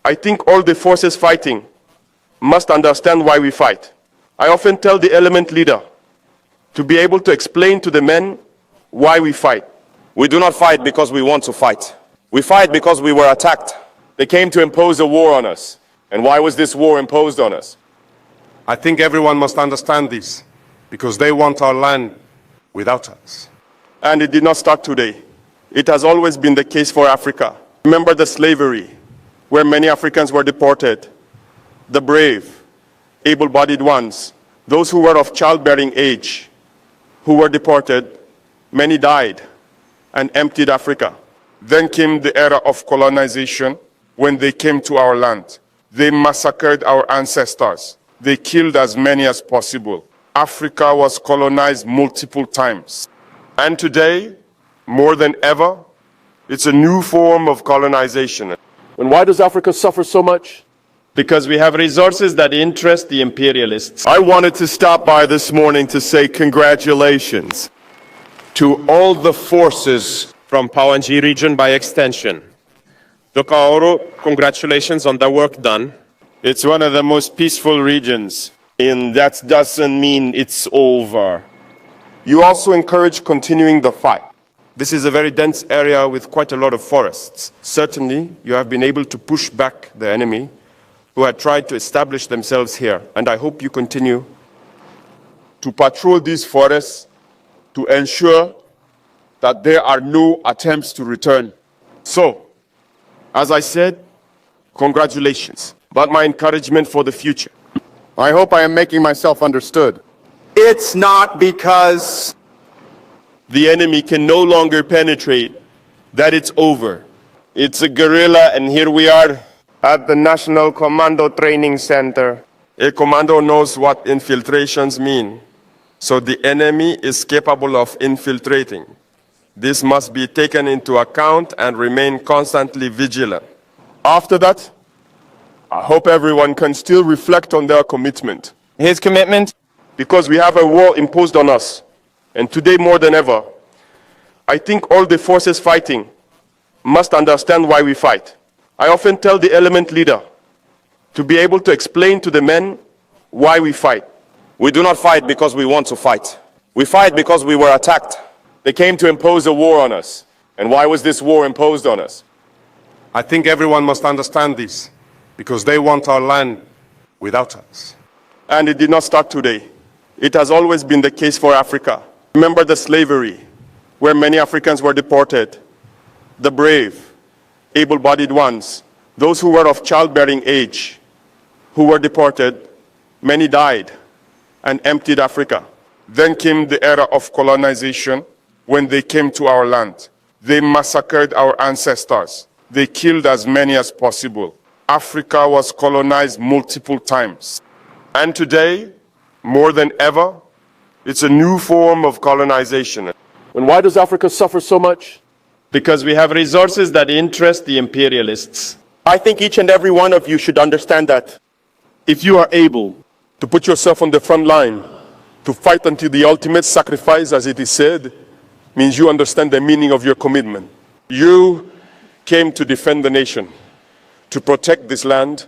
I think all the forces fighting must understand why we fight. I often tell the element leader to be able to explain to the men why we fight. We do not fight because we want to fight. We fight because we were attacked. They came to impose a war on us. And why was this war imposed on us? I think everyone must understand this, because they want our land without us. And it did not start today. It has always been the case for Africa. Remember the slavery, where many Africans were deported. The brave, able-bodied ones, those who were of childbearing age, who were deported, many died and emptied Africa. Then came the era of colonization, when they came to our land. They massacred our ancestors. They killed as many as possible. Africa was colonized multiple times. And today, more than ever, it's a new form of colonization. And why does Africa suffer so much? Because we have resources that interest the imperialists. I wanted to stop by this morning to say congratulations to all the forces from Pawanji region by extension. Traore, congratulations on the work done. It's one of the most peaceful regions, and that doesn't mean it's over. You also encourage continuing the fight. This is a very dense area with quite a lot of forests. Certainly, you have been able to push back the enemy who had tried to establish themselves here, and I hope you continue to patrol these forests to ensure that there are no attempts to return. So, as I said, congratulations, but my encouragement for the future. I hope I am making myself understood. It's not because The enemy can no longer penetrate that it's over. It's a guerrilla, and here we are at the National Commando Training Center. A commando knows what infiltrations mean, so the enemy is capable of infiltrating. This must be taken into account and remain constantly vigilant. After that, I hope everyone can still reflect on their commitment. His commitment? Because we have a war imposed on us, and today more than ever, I think all the forces fighting must understand why we fight. I often tell the element leader to be able to explain to the men why we fight. We do not fight because we want to fight. We fight because we were attacked. They came to impose a war on us. And why was this war imposed on us? I think everyone must understand this, because they want our land without us. And it did not start today. It has always been the case for Africa. Remember the slavery, where many Africans were deported. The brave, able-bodied ones, those who were of childbearing age, who were deported, many died and emptied Africa. Then came the era of colonization, when they came to our land. They massacred our ancestors. They killed as many as possible. Africa was colonized multiple times. And today, more than ever, it's a new form of colonization. And why does Africa suffer so much? Because we have resources that interest the imperialists. I think each and every one of you should understand that If you are able to put yourself on the front line, to fight until the ultimate sacrifice, as it is said, means you understand the meaning of your commitment. You came to defend the nation, to protect this land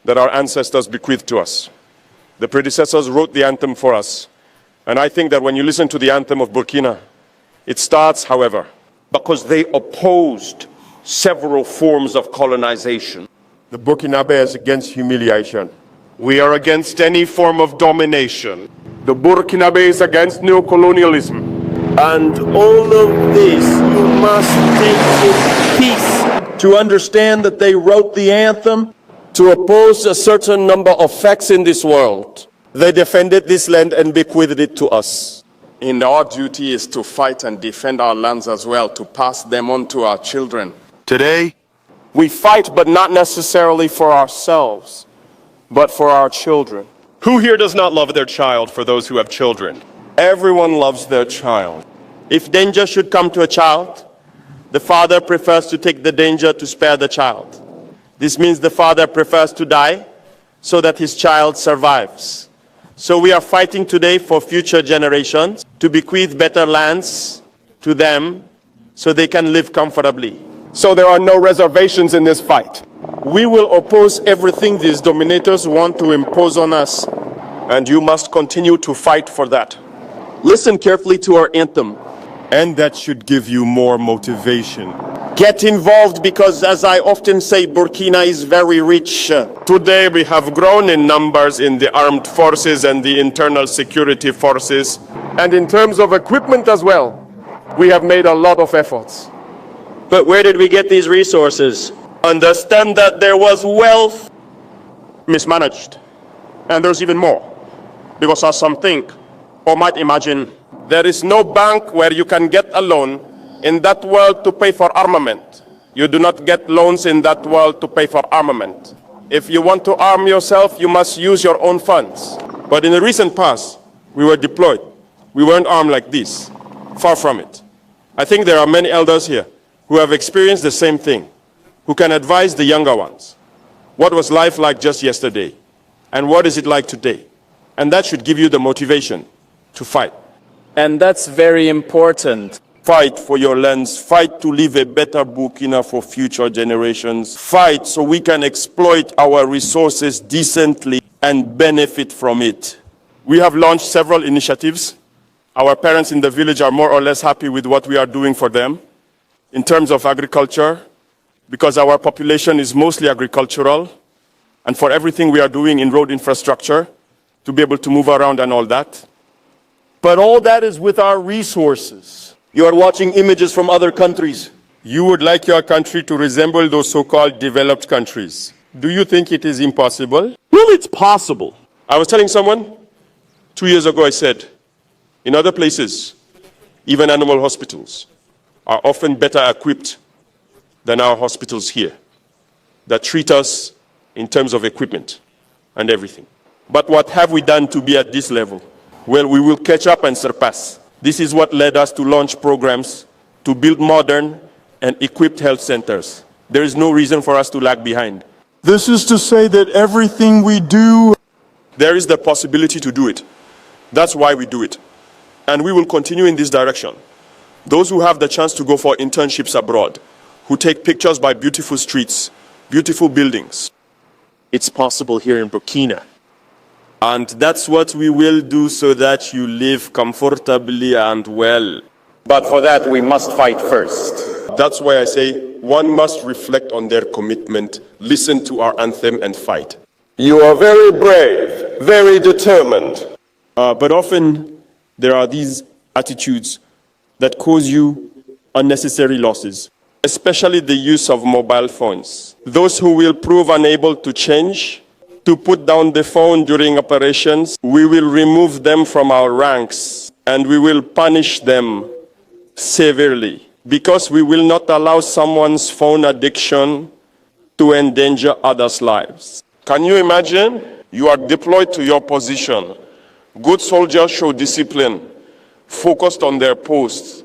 that our ancestors bequeathed to us. The predecessors wrote the anthem for us. And I think that when you listen to the anthem of Burkina, it starts, however, because they opposed several forms of colonization. the Burkinabe is against humiliation. We are against any form of domination. The Burkinabe is against neocolonialism. And all of this, you must take with peace to understand that they wrote the anthem to oppose a certain number of facts in this world. They defended this land and bequeathed it to us. And our duty is to fight and defend our lands as well, to pass them on to our children. today, We fight, but not necessarily for ourselves, but for our children. Who here does not love their child, for those who have children? Everyone loves their child. If danger should come to a child, the father prefers to take the danger to spare the child. This means the father prefers to die so that his child survives. So we are fighting today for future generations to bequeath better lands to them so they can live comfortably. So there are no reservations in this fight. We will oppose everything these dominators want to impose on us. And you must continue to fight for that. Listen carefully to our anthem. And that should give you more motivation. Get involved because, as I often say, Burkina is very rich. Today we have grown in numbers in the armed forces and the internal security forces. And in terms of equipment as well, we have made a lot of efforts. But where did we get these resources? Understand that there was wealth Mismanaged. And there's even more. Because as some think, or might imagine, there is no bank where you can get a loan in that world to pay for armament. You do not get loans in that world to pay for armament. If you want to arm yourself, you must use your own funds. But in the recent past, we were deployed. We weren't armed like this. Far from it. I think there are many elders here who have experienced the same thing, who can advise the younger ones. What was life like just yesterday? And what is it like today? And that should give you the motivation to fight. And that's very important. Fight for your lands. Fight to leave a better Burkina for future generations. Fight so we can exploit our resources decently and benefit from it. We have launched several initiatives. Our parents in the village are more or less happy with what we are doing for them in terms of agriculture, because our population is mostly agricultural, and for everything we are doing in road infrastructure, to be able to move around and all that. But all that is with our resources. You are watching images from other countries. You would like your country to resemble those so-called developed countries. Do you think it is impossible? Well, it's possible. I was telling someone 2 years ago, I said, in other places, even animal hospitals are often better equipped than our hospitals here, that treat us in terms of equipment and everything. But what have we done to be at this level? Well, we will catch up and surpass. This is what led us to launch programs to build modern and equipped health centers. There is no reason for us to lag behind. This is to say that everything we do... There is the possibility to do it. That's why we do it. And we will continue in this direction. Those who have the chance to go for internships abroad, who take pictures by beautiful streets, beautiful buildings. It's possible here in Burkina. And that's what we will do so that you live comfortably and well. but for that we must fight first. That's why I say one must reflect on their commitment, listen to our anthem and fight. You are very brave, very determined. But often there are these attitudes that cause you unnecessary losses, especially the use of mobile phones. Those who will prove unable to change, to put down the phone during operations, we will remove them from our ranks and we will punish them severely, because we will not allow someone's phone addiction to endanger others' lives. Can you imagine? You are deployed to your position. Good soldiers show discipline, focused on their posts.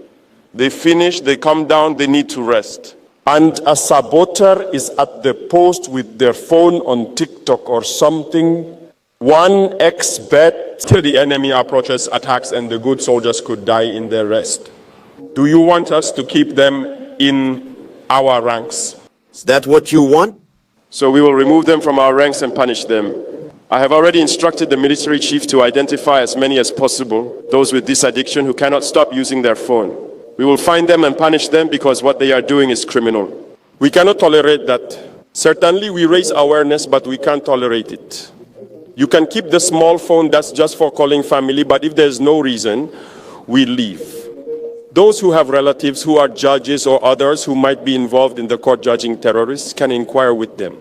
They finish, they come down, they need to rest. And a saboteur is at the post with their phone on TikTok or something. 1x bet till the enemy approaches, attacks, and the good soldiers could die in their rest. Do you want us to keep them in our ranks? Is that what you want? So we will remove them from our ranks and punish them. I have already instructed the military chief to identify as many as possible, those with this addiction who cannot stop using their phone. We will find them and punish them because what they are doing is criminal. We cannot tolerate that. Certainly we raise awareness, but we can't tolerate it. You can keep the small phone that's just for calling family, but if there's no reason, we leave. Those who have relatives who are judges or others who might be involved in the court judging terrorists can inquire with them.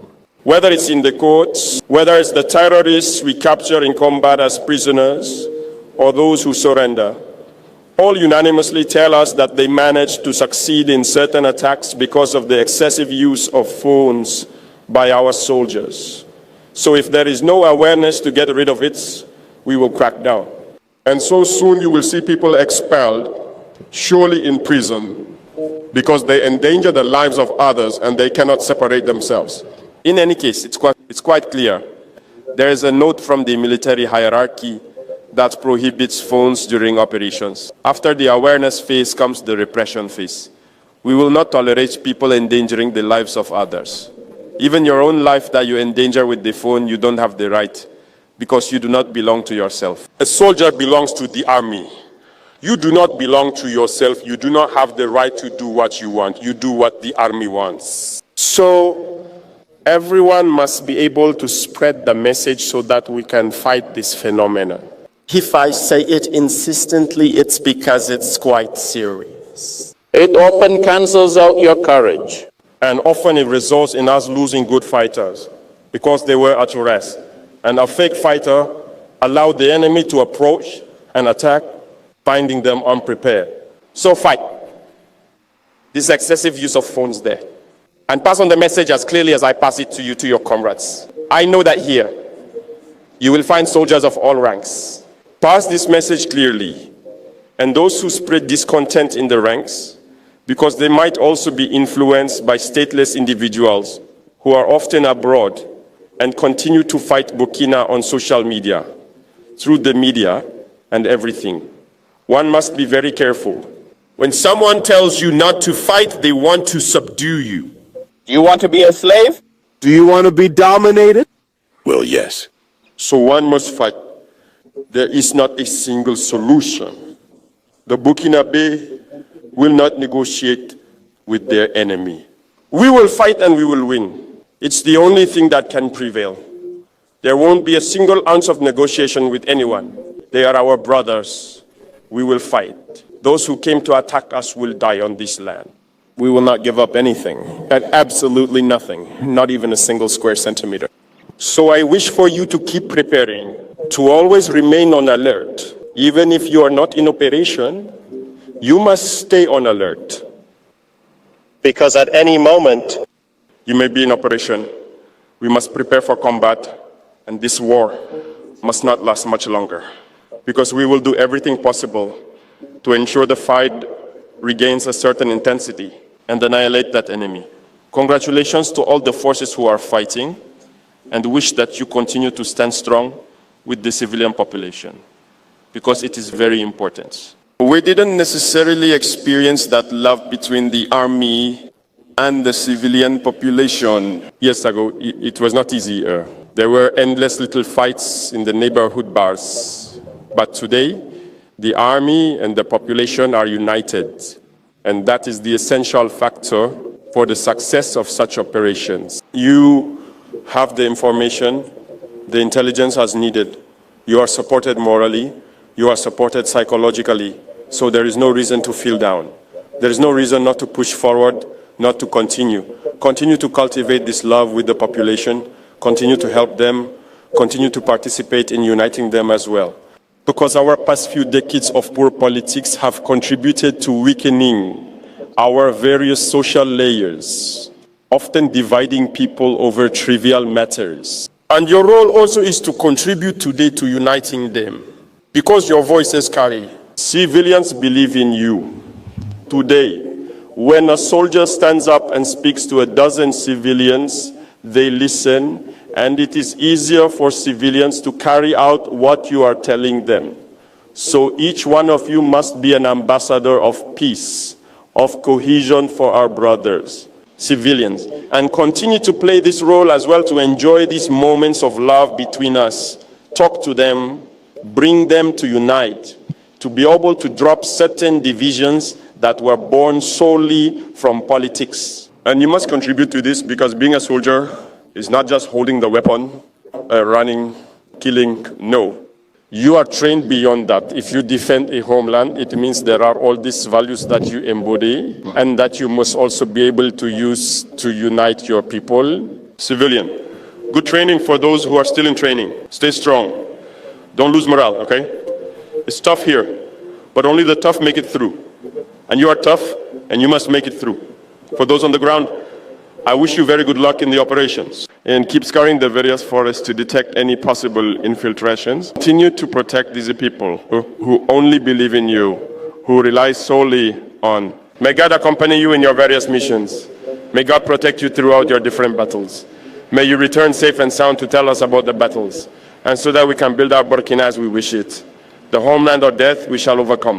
Whether it's in the courts, whether it's the terrorists we capture in combat as prisoners, or those who surrender, all unanimously tell us that they managed to succeed in certain attacks because of the excessive use of phones by our soldiers. So if there is no awareness to get rid of it, we will crack down. And so soon you will see people expelled, surely in prison, because they endanger the lives of others and they cannot separate themselves. In any case, it's quite clear. There is a note from the military hierarchy that prohibits phones during operations. After the awareness phase comes the repression phase. We will not tolerate people endangering the lives of others. Even your own life that you endanger with the phone, you don't have the right, because you do not belong to yourself. A soldier belongs to the army. You do not belong to yourself. You do not have the right to do what you want. You do what the army wants. So everyone must be able to spread the message so that we can fight this phenomenon. If I say it insistently, it's because it's quite serious. It often cancels out your courage. And often it results in us losing good fighters because they were at rest. And a fake fighter allowed the enemy to approach and attack, finding them unprepared. So fight this excessive use of phones there. And pass on the message as clearly as I pass it to you, to your comrades. I know that here you will find soldiers of all ranks. Pass this message clearly. And those who spread discontent in the ranks, because they might also be influenced by stateless individuals who are often abroad and continue to fight Burkina on social media, through the media and everything. One must be very careful. When someone tells you not to fight, they want to subdue you. Do you want to be a slave? Do you want to be dominated? Well, yes. So one must fight. There is not a single solution. The Burkinabe will not negotiate with their enemy. We will fight and we will win. It's the only thing that can prevail. There won't be a single ounce of negotiation with anyone. They are our brothers. We will fight. Those who came to attack us will die on this land. We will not give up anything, and absolutely nothing, not even a single square centimeter. So I wish for you to keep preparing, to always remain on alert. Even if you are not in operation, you must stay on alert. Because at any moment, you may be in operation. We must prepare for combat, and this war must not last much longer. Because we will do everything possible to ensure the fight regains a certain intensity and annihilate that enemy. Congratulations to all the forces who are fighting, and wish that you continue to stand strong with the civilian population, because it is very important. We didn't necessarily experience that love between the army and the civilian population. Years ago, it was not easy. There were endless little fights in the neighborhood bars. But today, the army and the population are united. And that is the essential factor for the success of such operations. You have the information, the intelligence as needed. You are supported morally. You are supported psychologically. So there is no reason to feel down. There is no reason not to push forward, not to continue. Continue to cultivate this love with the population. Continue to help them. Continue to participate in uniting them as well. Because our past few decades of poor politics have contributed to weakening our various social layers, often dividing people over trivial matters. And your role also is to contribute today to uniting them, because your voices carry. Civilians believe in you. Today, when a soldier stands up and speaks to a dozen civilians, they listen, and it is easier for civilians to carry out what you are telling them. So each one of you must be an ambassador of peace, of cohesion for our brothers, civilians, and continue to play this role as well, to enjoy these moments of love between us. Talk to them, bring them to unite, to be able to drop certain divisions that were born solely from politics. And you must contribute to this, because being a soldier is not just holding the weapon, running, killing. No. You are trained beyond that. If you defend a homeland, it means there are all these values that you embody and that you must also be able to use to unite your people. Civilian, good training for those who are still in training. Stay strong. Don't lose morale, okay? It's tough here, but only the tough make it through. And you are tough, and you must make it through. For those on the ground, I wish you very good luck in the operations. And keep scouring the various forests to detect any possible infiltrations. Continue to protect these people who only believe in you, who rely solely on. May God accompany you in your various missions. May God protect you throughout your different battles. May you return safe and sound to tell us about the battles, and so that we can build our Burkina as we wish it. The homeland or death, we shall overcome.